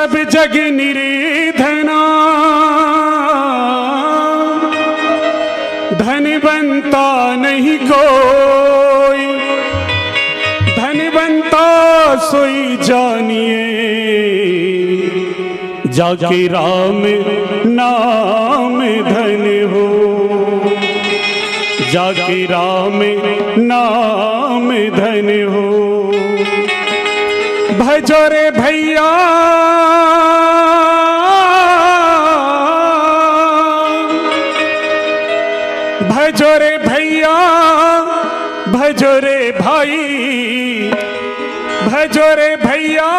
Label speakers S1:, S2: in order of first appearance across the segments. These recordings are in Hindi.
S1: सब जग निर्धना, धनवंता नहीं कोई, धनवंता सोई जानिए, जाके राम नाम धन हो, जाके राम नाम धन हो। भजो रे भैया भजो रे भैया, भजो रे भाई, भजो रे भैया,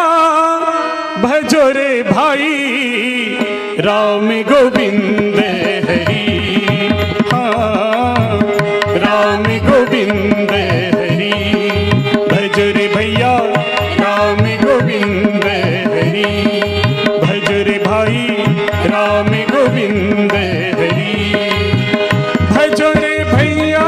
S1: भजो रे भाई, राम गोविंद हरि, हाँ राम गोविंद हरि। भजो रे भैया राम गोविंद हरि, भजो रे भाई राम गोविंद हरि। भजो रे भैया,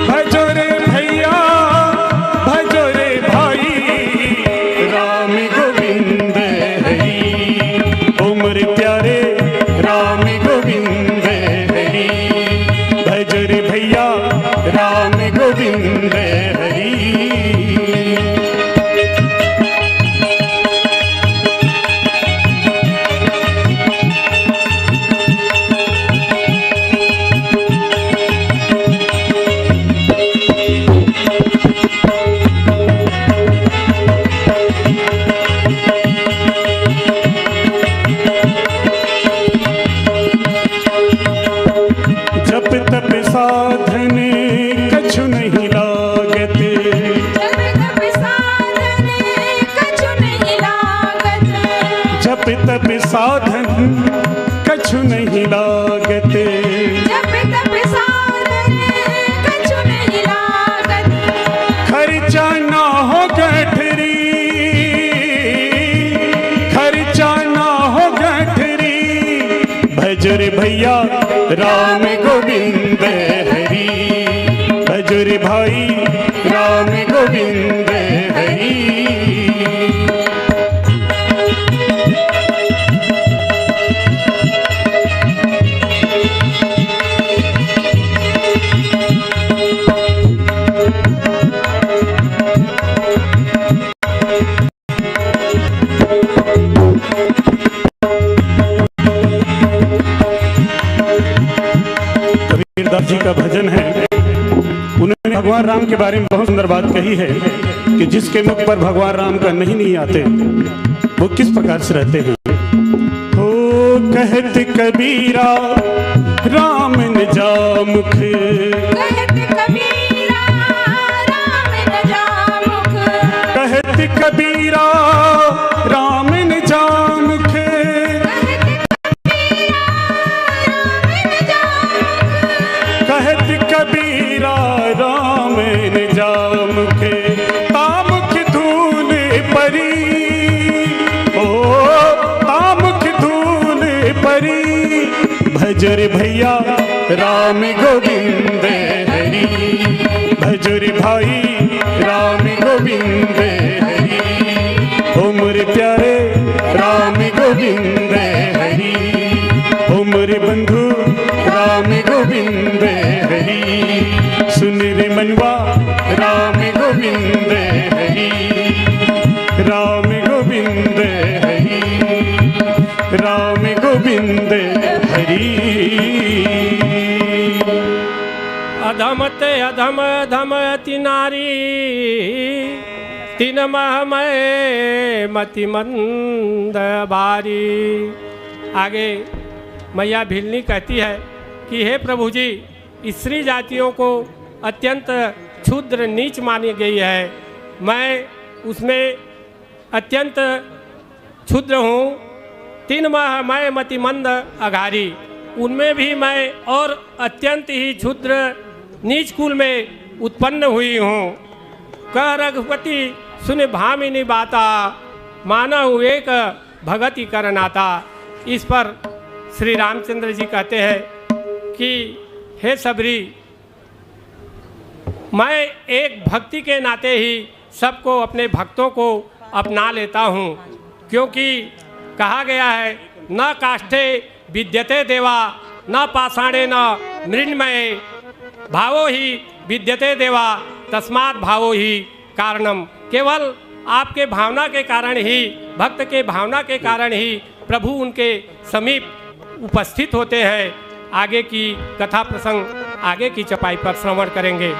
S1: भजो रे भैया, भजो रे भाई, राम गोविंद हरि। उम्र प्यारे राम गोविंद हरि, भजो रे भैया राम गोविंद हरि। जप तप साधन कछु नहीं लागत, जप तप साधन कछु नहीं लागत,
S2: जप तप साधन कछु नहीं लागत।
S1: खर्चा ना हो गठरी, खर्चा ना हो गठरी। भजो रे भैया राम गोविंद हरि, भजो रे भाई राम गोविंद हरि। कबीरदास जी का भजन है, उन्होंने भगवान राम के बारे में बहुत सुंदर बात कही है कि जिसके मुख पर भगवान राम का नहीं आते वो किस प्रकार से रहते हैं। हो कहत कबीरा राम न जा मुख,
S2: कहत कबीरा राम न जा मुख,
S1: कहत कबीरा राम न जा मुख, कहत कबीरा राम न जा मुख, तामुख धूल परी, ओ तामुख धूल परी। भजो रे भैया राम गोविंद हरि, भजो रे भाई राम गोविंद हरि। उम्र प्यारे राम गोविंद हरि, उम्र बंधु राम गोविंद हरि। सुन रे मनवा राम गोविंद हरि, राम गोविंद हरि, राम गोविंद हरि।
S3: अधमत अधम धम अति नारी, तीन महमय मति मंद भारी। आगे मैया भिलनी कहती है कि हे प्रभु जी, स्त्री जातियों को अत्यंत क्षुद्र नीच मानी गई है, मैं उसमें अत्यंत क्षुद्र हूँ। तीन माह मैं मति मंद अघारी, उनमें भी मैं और अत्यंत ही क्षुद्र नीच कुल में उत्पन्न हुई हूँ। कह रघुपति सुन भामिनी बाता, माना एक भगति कर नाता। इस पर श्री रामचंद्र जी कहते हैं कि हे सबरी, मैं एक भक्ति के नाते ही सबको, अपने भक्तों को अपना लेता हूँ, क्योंकि कहा गया है न काष्ठे विद्यते देवा न पाषाणे न मृण्मये भावो ही विद्यते देवा तस्मात् भावो ही कारणम। केवल आपके भावना के कारण ही, भक्त के भावना के कारण ही प्रभु उनके समीप उपस्थित होते हैं। आगे की कथा प्रसंग आगे की चपाई पर श्रवण करेंगे।